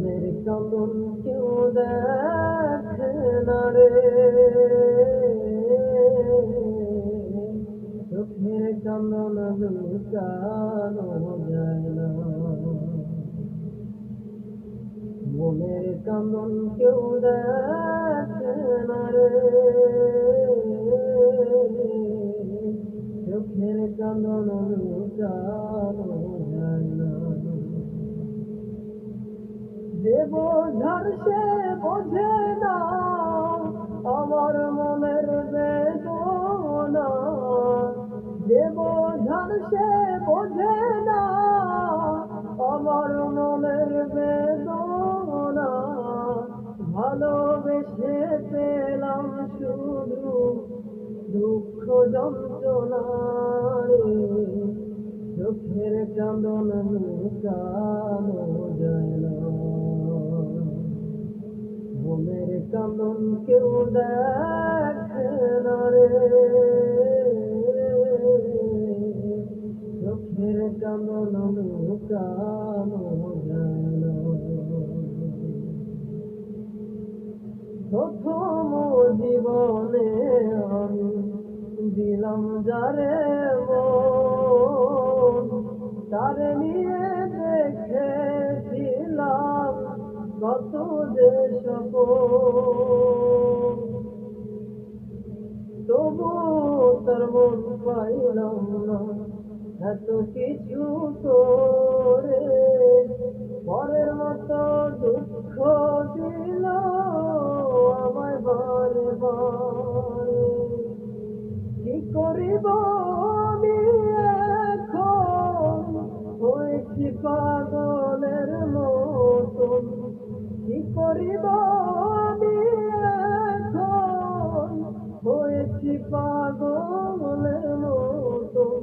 মনের কান্দন কেউ দেখে না রে, চোখের কান্দন লুকানো যায় না। মনের কান্দন কেউ দেখে না রে, চোখের কান্দন লুকানো যায় না। যে বোঝার সে বোঝে না আমার মনের বেদনা, যে বোঝার সে বোঝে না আমার মনের বেদনা। ভালোবেসে পেলাম শুধু দুঃখ যন্ত্রণা রে, চোখের কান্দন লুকানো যায় না। মনের কান্দন কেউ দেখে না রে, চোখের কান্দন লুকানো যায় না। প্রথম জীবনে আমি দিলাম যারে মন, তারে নিয়ে দেখেছিলাম কত যে সপন, তবু তার মন পাইলাম না এত কিছু করে। পরের মতো দুঃখ দিল আমায় বারে বারে। কি করিব আমি এখন, হয়েছি পাগলের মতন। কি করিব আমি এখন, হয়েছি পাগলের মতন।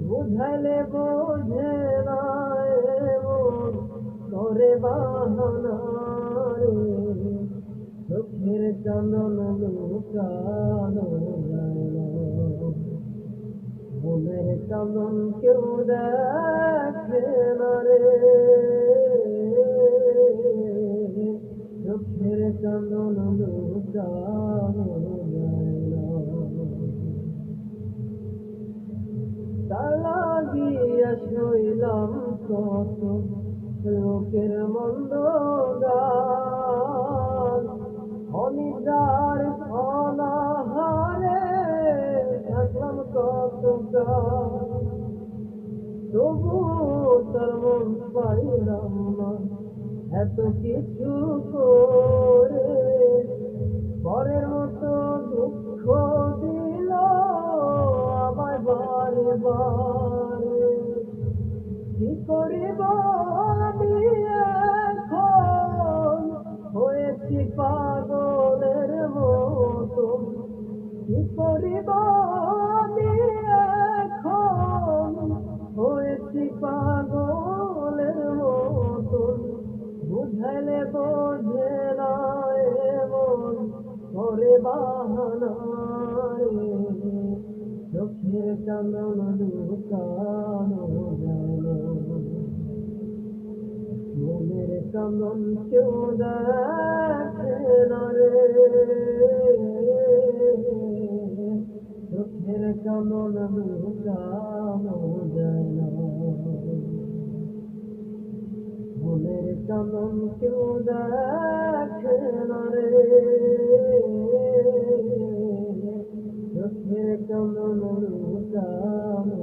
বুঝাইলে বোঝে না এমন করে বাহানা রে, চোখের কান্দন লুকানো যায় না। মনের কান্দন কেউ দেখে না রে, চোখের কান্দন লুকানো যায় না। তার লাগিয়া শৈলাম কত লোকের মন্দ গান, অনিদার অনাহারে থাকলাম কত কাল। তবু তার মন পাইলাম না এত কিছু করে। পরের মতো দুঃখ দিল আমায় বারে বারে। কি করিব আমি এখন, হয়েছি পাগলের মতন। কি করিব আমি এখন, হয়েছি পাগলের মতন। বুঝাইলে বোঝে না এমন করে বাহানা রে, চোখের কান্দন লুকানো যায় না। মনের কান্দন কেউ দেখে না রে, চোখের কান্দন লুকানো যায় না। মনের কান্দন কেউ দেখে না রে, চোখের কান্দন লুকানো